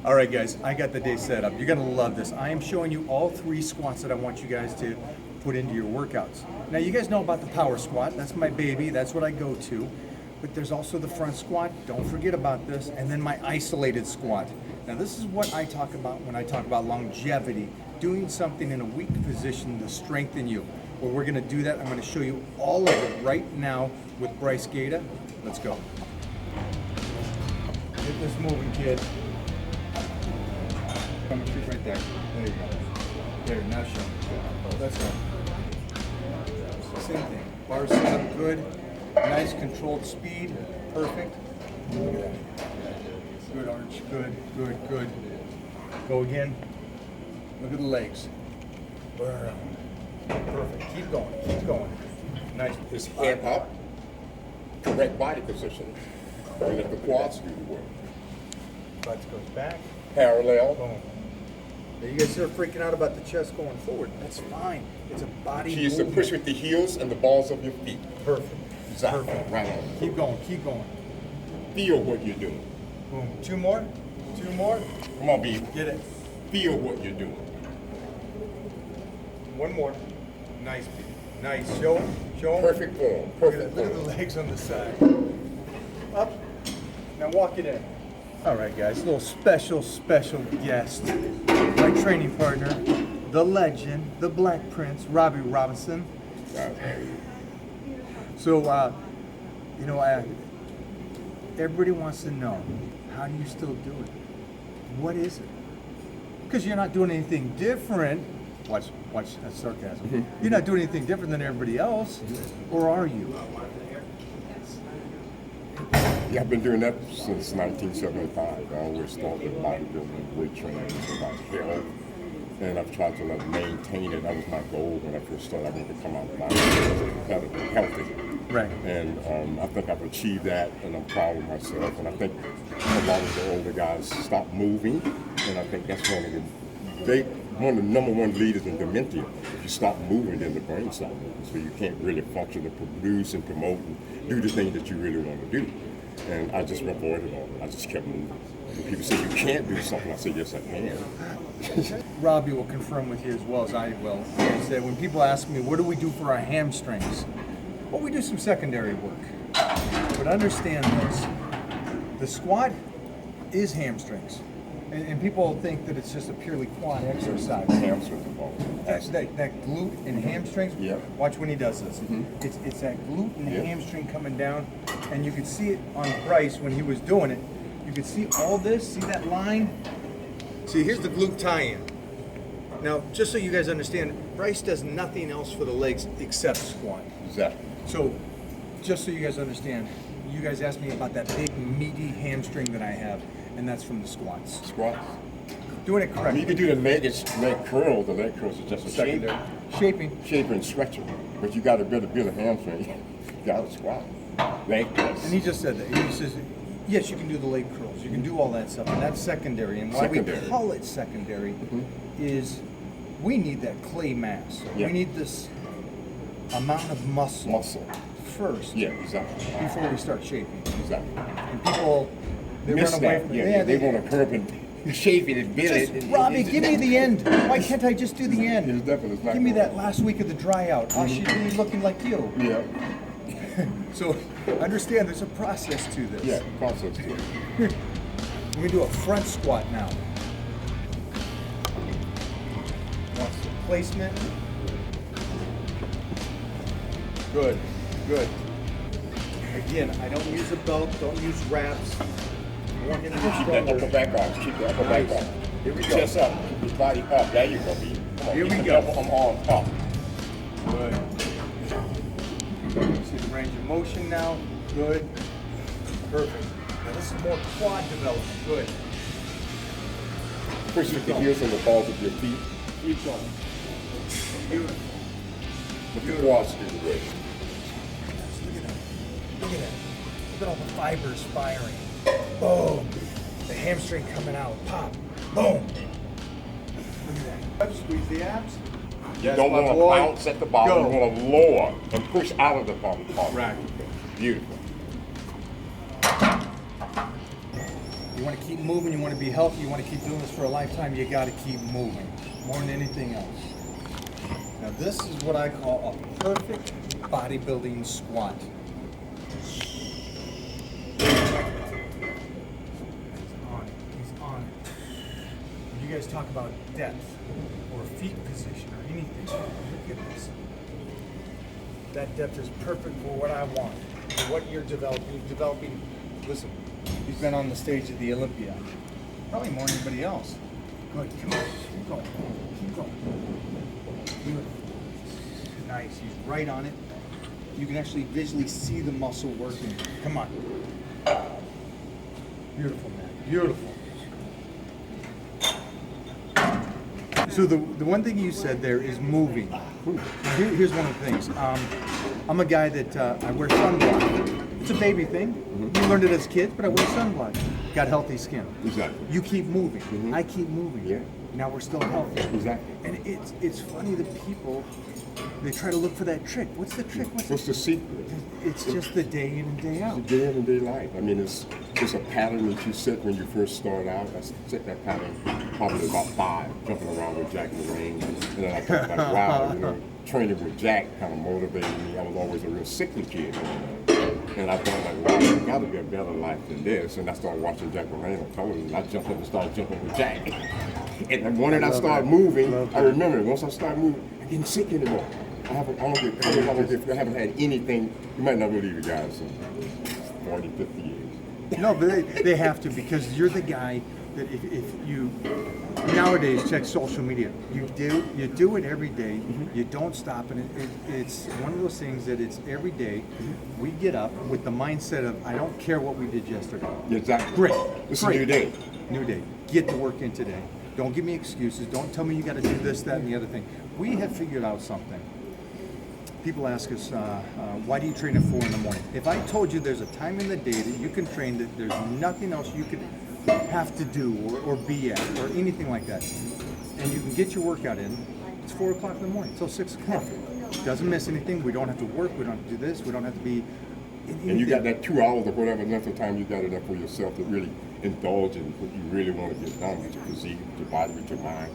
All right, guys, I got the day set up. You're gonna love this. I am showing you all 3 squats that I want you guys to put into your workouts. Now, you guys know about the power squat. That's my baby. That's what I go to. But there's also the front squat. Don't forget about this. And then my isolated squat. Now, this is what I talk about when I talk about longevity, doing something in a weak position to strengthen you. Well, we're gonna do that. I'm gonna show you all of it right now with Bryce Gaeta. Let's go. Get this moving, kid. Come and shoot right there. There you go. There, now show. Let's go. Same thing. Bar set up good. Nice controlled speed. Perfect. Look at that. Good arch. Good, good, good. Go again. Look at the legs. Perfect. Keep going. Keep going. Nice. His head up, correct body position, and let the quads do the work. Butt goes back. Parallel. Boom. Now you guys are freaking out about the chest going forward. That's fine. It's a body She is to movement. push with the heels and the balls of your feet. Perfect. Exactly. Perfect. Right on. Keep going. Keep going. Feel what you're doing. Boom. 2 more. 2 more. Come on, B. Get it. Feel what you're doing. 1 more. Nice, B. Nice. Show him. Show him. Perfect form. Perfect Look at the form. legs on the side. Up. Now walk it in. All right, guys. A little special guest. My training partner, the legend, the Black Prince, Robby Robinson. So, everybody wants to know, how do you still do it? What is it? Because you're not doing anything different. Watch, that's sarcasm. You're not doing anything different than everybody else, or are you? Yeah, I've been doing that since 1975. I always thought that bodybuilding, weight training was about health, and I've tried to maintain it. That was my goal when I first started. I wanted to come out of bodybuilding as a competitor, healthy. Right. And I think I've achieved that, and I'm proud of myself. And I think a lot of the older guys stop moving, and I think that's one of the number one leaders in dementia. If you stop moving, then the brain stops moving, so you can't really function and produce and promote and do the things that you really want to do. And I just avoided all that. I just kept moving. When people say you can't do something, I say yes, I can. Robbie will confirm with you as well as I will. Is that when people ask me, what do we do for our hamstrings? Well, we do some secondary work. But understand this, the squat is hamstrings. And people think that it's just a purely quad exercise. Hamstrings involved. That glute and hamstrings. Yeah. Watch when he does this. It's that glute and hamstring coming down, and you could see it on Bryce when he was doing it. You could see all this. See that line? See, here's the glute tie-in. Now, just so you guys understand, Bryce does nothing else for the legs except squat. Exactly. So, just so you guys understand, you guys asked me about that big meaty hamstring that I have, and that's from the squats. Squats. Doing it correctly. You can do the leg curls. The leg curls is just a Secondary. shape and stretching. But you got to build a hamstring. You got to squat. Leg press. And he just said that. He says, yes, you can do the leg curls. You can do all that stuff, and that's secondary. And why we call it secondary is we need that clay mass. Yeah. We need this amount of muscle first. Yeah, exactly. Before we start shaping. Exactly. And people, they Miss run away that. from it. Yeah, they want to curve and shape it and build it. Robbie, give me the end. Why can't I just do the end? It's definitely not Give me going. that last week of the dry out. I should be looking like you. Yeah. So understand there's a process to this. Yeah, process to it. We're going to do a front squat now. Watch the placement. Good, good. Again, I don't use a belt, don't use wraps. I want him to be Keep that stronger. upper back on. Keep the upper back on. Here we go. Chest up. Keep your body up. There you go, B. Come on. Here we keep go. the upper arm up. Good. See the range of motion now. Good. Perfect. Now this is more quad development. Good. Push with the heels and the balls of your feet. Keep going. Beautiful. With the quads do the work. Look at that. Look at that. Look at all the fibers firing. Boom. The hamstring coming out. Pop. Boom. Look at that. Squeeze the abs. You don't want to bounce at the bottom. You want to lower and push out of the bottom. Right. Beautiful. You want to keep moving, you want to be healthy, you want to keep doing this for a lifetime, you got to keep moving more than anything else. Now this is what I call a perfect bodybuilding squat. He's on it. When you guys talk about depth or feet position or anything, look at this. That depth is perfect for what I want, for what you're developing. Listen, he's been on the stage of the Olympia, probably more than anybody else. Good, come on, keep going, keep going. Beautiful. Nice, he's right on it. You can actually visually see the muscle working. Come on. Beautiful, man, beautiful. So the one thing you said there is moving. Here's one of the things. I'm a guy that I wear sunblock. It's a baby thing. You learned it as kids, but I wear sunblock. Got healthy skin. Exactly. You keep moving. I keep moving. Yeah. Now we're still healthy. Exactly. And it's funny that people, they try to look for that trick. What's the trick? What's the secret? It's just the day in and day out. It's a day in and day life. I mean, it's a pattern that you set when you first start out. I set that pattern probably about 5, jumping around with Jack in the ring. And then I thought, like, wow, you know, training with Jack kind of motivated me. I was always a real sickly kid. And I thought, like, wow, there's got to be a better life than this. And I started watching Jack LaLanne on television. I jumped up and started jumping with Jack. And the morning I started moving, I remember once I started moving, I didn't sick anymore. I haven't had anything. You might not believe it, guys, in 40, 50 years. No, but they have to, because you're the guy that if you nowadays check social media, you do it every day. You don't stop, and it's one of those things that it's every day. We get up with the mindset of I don't care what we did yesterday. Exactly. Great. It's a new day. New day. Get the work in today. Don't give me excuses. Don't tell me you got to do this, that, and the other thing. We have figured out something. People ask us, why do you train at 4 in the morning? If I told you there's a time in the day that you can train, that there's nothing else you could have to do or be at or anything like that, and you can get your workout in, it's 4 o'clock in the morning till 6 o'clock. Doesn't miss anything. We don't have to work. We don't have to do this. We don't have to be in anything. And you got that 2 hours or whatever length of time you got enough for yourself to really indulge in what you really want to get done with your physique, with your body, with your mind.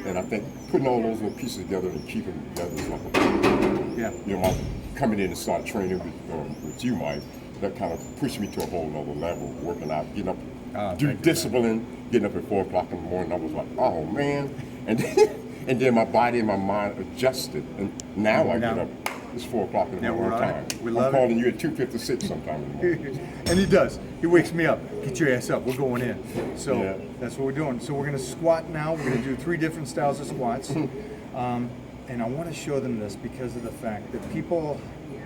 And I think putting all those little pieces together and keeping them together is like a, Yeah. you know, coming in and start training with you, Mike, that kind of pushed me to a whole other level, working out, getting up, do discipline, getting up at 4 o'clock in the morning. I was like, oh man. And then my body and my mind adjusted. And now I get up, it's 4 o'clock in the morning time. I'm calling you at 2:56 sometime in the morning. And he does. He wakes me up. Get your ass up. We're going in. So that's what we're doing. So we're going to squat now. We're going to do 3 different styles of squats. And I want to show them this because of the fact that people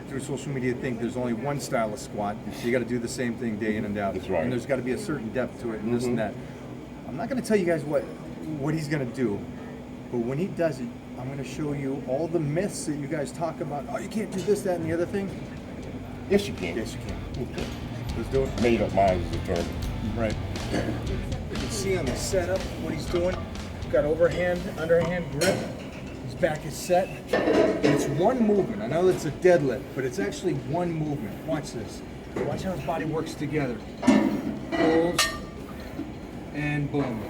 through social media think there's only one style of squat. You got to do the same thing day in and out. That's right. And there's got to be a certain depth to it and this and that. I'm not going to tell you guys what he's going to do, but when he does it, I'm going to show you all the myths that you guys talk about. Oh, you can't do this, that, and the other thing. Yes, you can. Yes, you can. Okay. Let's do it. Made up mind is determined. Right. You can see on the setup what he's doing. Got overhand, underhand grip. His back is set. And it's one movement. I know it's a deadlift, but it's actually one movement. Watch this. Watch how his body works together. Pulls, and boom.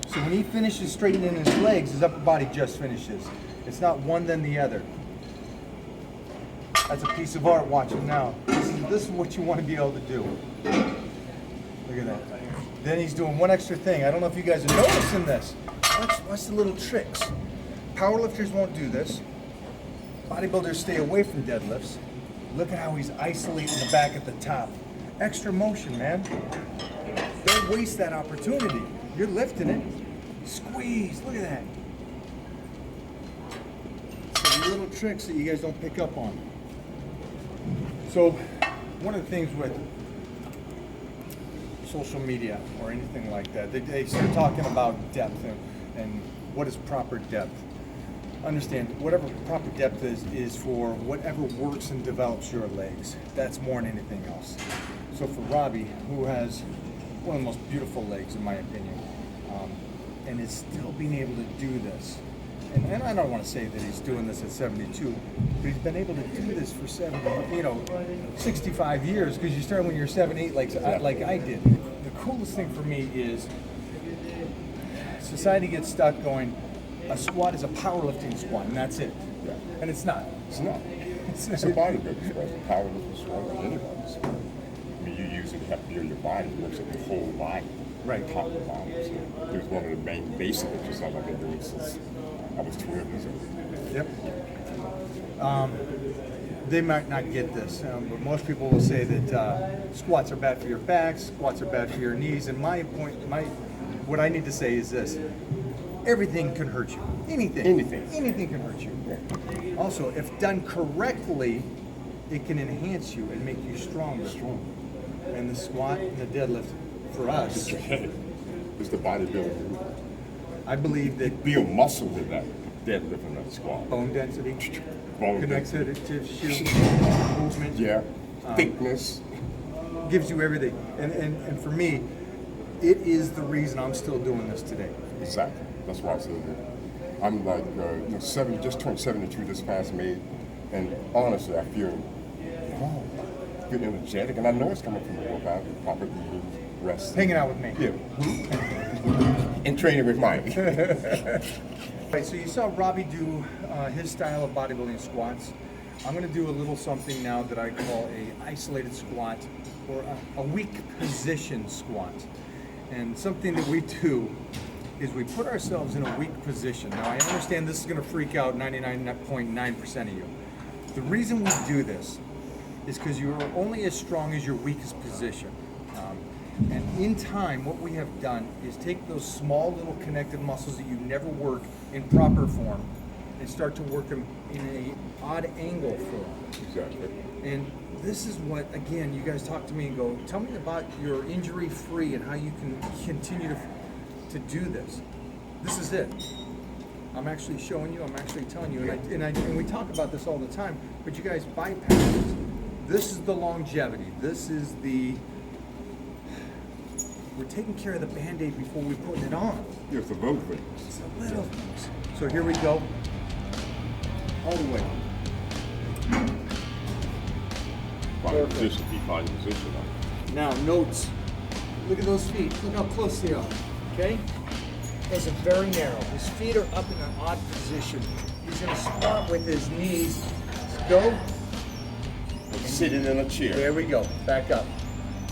So when he finishes straightening his legs, his upper body just finishes. It's not one then the other. That's a piece of art. Watch him now. This is what you want to be able to do. Look at that. Then he's doing one extra thing. I don't know if you guys are noticing this. Watch the little tricks. Powerlifters won't do this. Bodybuilders stay away from deadlifts. Look at how he's isolating the back at the top. Extra motion, man. Don't waste that opportunity. You're lifting it. Squeeze. Look at that. So the little tricks that you guys don't pick up on. So one of the things with social media or anything like that, they start talking about depth and what is proper depth. Understand, whatever proper depth is for whatever works and develops your legs. That's more than anything else. So for Robby, who has one of the most beautiful legs in my opinion, and is still being able to do this, and I don't want to say that he's doing this at 72, but he's been able to do this for 65 years, because you start when you're 7, 8, like I did. The coolest thing for me is society gets stuck going, a squat is a powerlifting squat, and that's it. Yeah. And it's not. It's not. It's a bodybuilding sport. It's a powerlifting sport. Like anybody's sport. I mean, you use it to help build your body. It works at the whole body. Right. Top to bottom. So it was one of the main basic exercises I've been doing since I was 12 years old. Yep. They might not get this, but most people will say that squats are bad for your back, squats are bad for your knees. And what I need to say is this: everything can hurt you. Anything can hurt you. Yeah. Also, if done correctly, it can enhance you and make you stronger. And the squat and the deadlift, for us, It's the bodybuilding. I believe that Build muscle with that deadlift and that squat. bone density, Bone connective tissue, movement, Yeah. Thickness. gives you everything. And for me, it is the reason I'm still doing this today. Exactly. That's why I said that. I'm like 70, just turned 72 this past May, and honestly, I feel energetic, and I know it's coming from the workout, proper eating, rest, Hanging out with me. yeah, and training with Mike. Right, so you saw Robby do his style of bodybuilding squats. I'm going to do a little something now that I call a isolated squat, or a weak position squat. And something that we do is we put ourselves in a weak position. Now I understand this is going to freak out 99.9% of you. The reason we do this is because you are only as strong as your weakest position. And in time, what we have done is take those small little connective muscles that you never work in proper form and start to work them in an odd angle form. Exactly. And this is what, again, you guys talk to me and go, tell me about your injury-free and how you can continue to do this. This is it. I'm actually showing you, I'm actually telling you, and we talk about this all the time, but you guys bypass this. This is the longevity. This is we're taking care of the Band-Aid before we put it on. Yeah, for both things. It's the little things. So here we go. All the way. Find position, find position. Now, notes. Look at those feet. Look how close they are. Okay? Those are very narrow. His feet are up in an odd position. He's going to squat with his knees. Go. Sitting in a chair. There we go. Back up.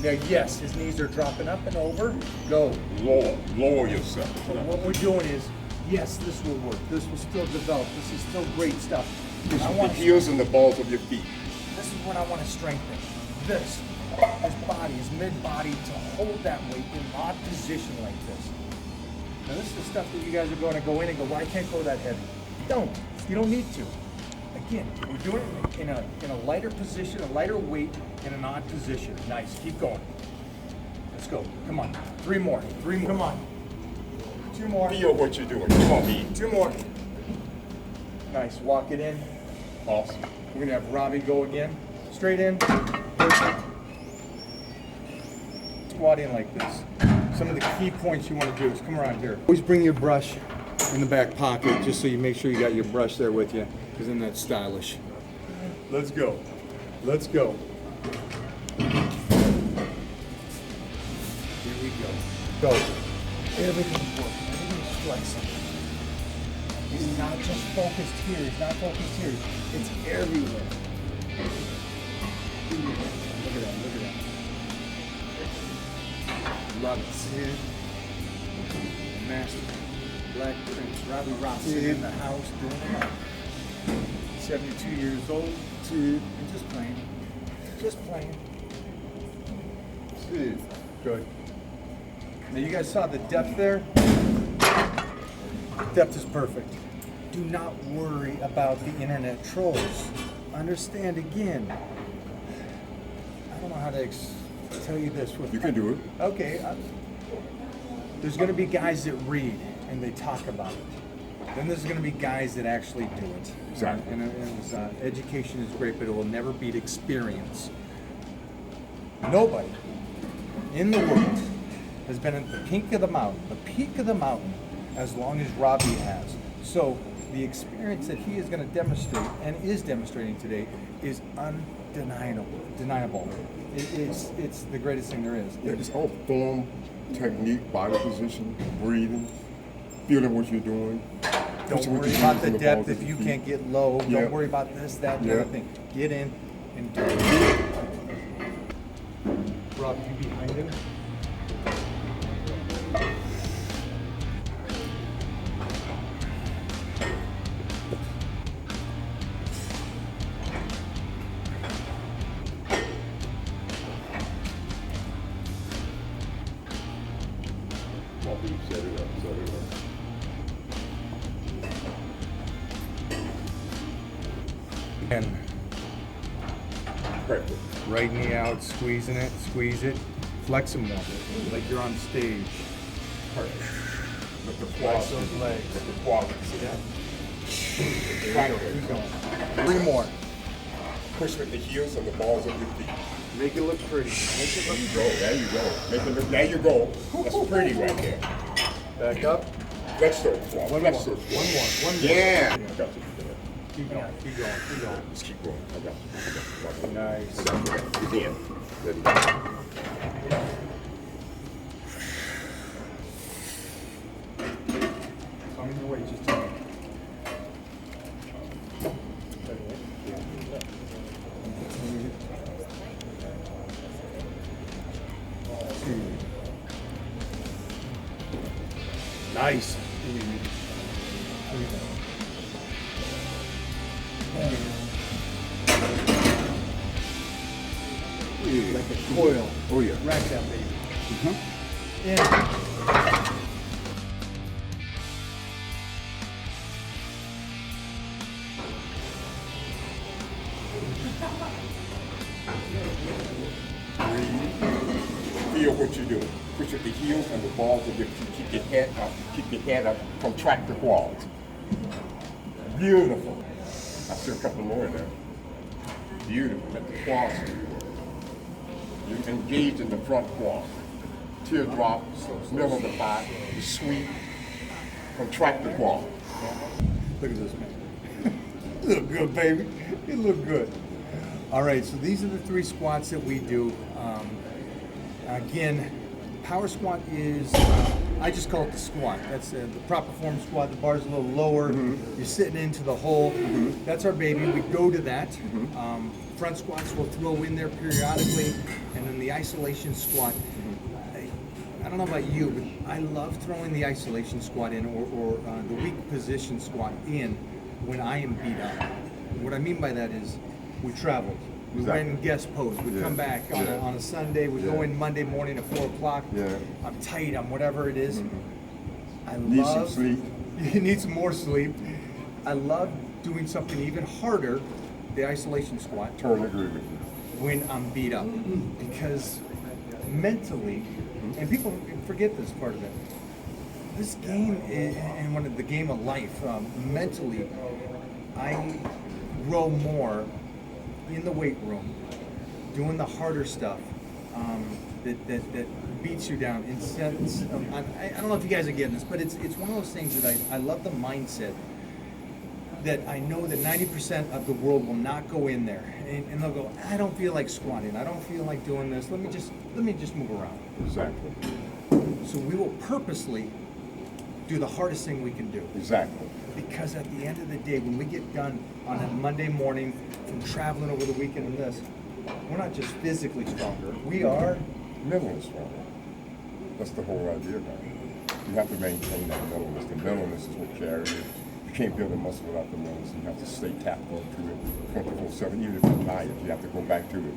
Now, yes, his knees are dropping up and over. Go. Lower yourself. So what we're doing is, yes, this will work. This will still develop. This is still great stuff. I The want heels and the balls of your feet. This is what I want to strengthen. This, his body, his mid-body, to hold that weight in an odd position like this. Now this is the stuff that you guys are going to go in and go, well, I can't go that heavy. Don't. You don't need to. Again, we're doing it in a lighter position, a lighter weight, in an odd position. Nice. Keep going. Let's go. Come on. Three more. Come on. Two more. Feel what you're doing. Come on, B. Two more. Nice. Walk it in. Awesome. We're gonna have Robby go again. Straight in. Perfect. Squat in like this. Some of the key points you want to do is come around here. Always bring your brush in the back pocket, just so you make sure you got your brush there with you, because then that's stylish. Let's go. Let's go. Here we go. Go. Everything's working. Everything's flexing. He's not just focused here. He's not focused here. It's everywhere. Look at that. Look at that. Love it. See it? Master. Black Prince. Robby Robinson in the house doing it up. 72 years old. And just playing. Just playing. Good. Now you guys saw the depth there? Depth is perfect. Do not worry about the internet trolls. Understand again. I don't know how to tell you this. You can do it. Okay. There's going to be guys that read and they talk about it. Then there's going to be guys that actually do it. Exactly. And education is great, but it will never beat experience. Nobody in the world has been at the peak of the mountain, as long as Robby has. So the experience that he is going to demonstrate and is demonstrating today is undeniable. It's the greatest thing there is. Yeah, it's all form, technique, body position, breathing, feeling what you're doing. Don't Pushing with worry your about heels the and depth balls of if you your feet. can't get low. Yeah. Don't worry about this, that, and the Yeah. other thing. Get in and do it. Rob, you behind him? Set it up, set it up. And Perfect. right knee out, squeezing it, squeeze it. Flex them more, like you're on stage. Perfect. Let the Flex quads. those legs. Let the quads. See that? Keep going. 3 more. Push with the heels and the balls of your feet. Make it look pretty. There you go. There you go. Make it look. There you go. That's pretty right there. Back up. Flex those quads. One Flex more. those One quads. more. Yeah. I got you. Keep going. Keep going. Keep going. Just keep going. I got you. Nice. Again. There you go. Coming your way, just tell me. Nice. Like a coil. Oh yeah. Rack that baby. In. Feel what you're doing. Push with the heels and the balls of your feet. Keep your head up. Keep your head up. Contract the quads. Beautiful. I see a couple more in there. Beautiful. Let the quads do your work. You engage in the front quad. Teardrop, middle of the thigh, you sweep, contract the quad. Look at this, man. You look good, baby. You look good. All right, so these are the 3 squats that we do. Again, power squat is, I just call it the squat. That's the proper form squat. The bar's a little lower. You're sitting into the hole. That's our baby. We go to that. Front squats we'll throw in there periodically. And then the isolation squat. I don't know about you, but I love throwing the isolation squat in or the weak position squat in when I am beat up. What I mean by that is we traveled. We Exactly. went in guest post. We come back on a Sunday. We go in Monday morning at 4 o'clock. Yeah. I'm tight. I'm whatever it is. I Need love. some sleep. You need some more sleep. I love doing something even harder, the isolation squat, Turn agree with you. when I'm beat up, because mentally, and people forget this part of it. This game and one of the game of life, mentally, I grow more in the weight room, doing the harder stuff that beats you down. In sense of, I don't know if you guys are getting this, but it's one of those things that I love the mindset that I know that 90% of the world will not go in there, and they'll go, I don't feel like squatting, I don't feel like doing this. Let me just move around. Exactly. So we will purposely do the hardest thing we can do. Exactly. Because at the end of the day, when we get done on a Monday morning from traveling over the weekend and this, we're not just physically stronger. We are. Mentally stronger. That's the whole idea about it. You have to maintain that mentalness. The mentalness is what carries it. You can't build a muscle without the mentalness. You have to stay tapped into it 24/7. Even if you're tired, you have to go back to it.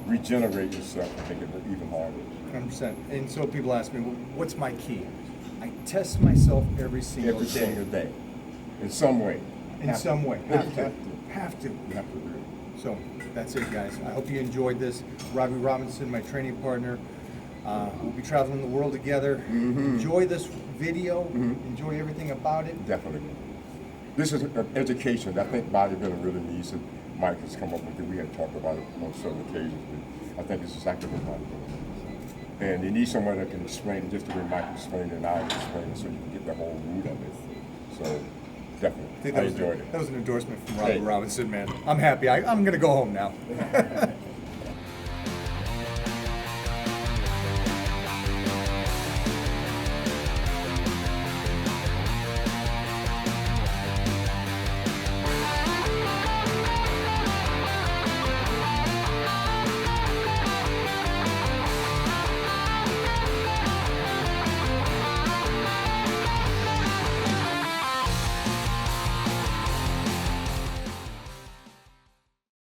Regenerate yourself and make it even harder. 100%. And so people ask me, well, what's my key? I test myself every single Every day. single day. In some way. In some way. Have to. Have to. You have to do it. So that's it, guys. I hope you enjoyed this. Robby Robinson, my training partner. We'll be traveling the world together. Enjoy this video. Enjoy everything about it. Definitely. This is an education that I think bodybuilding really needs, and Mike has come up with it. We had talked about it on several occasions, but I think it's exactly what bodybuilding is. And you need someone that can explain it just the way Mike explained it and I explained it, so you can get the whole root of it. So definitely, I enjoyed it. That was an endorsement from Robby Hey. Robinson, man. I'm happy. I'm going to go home now.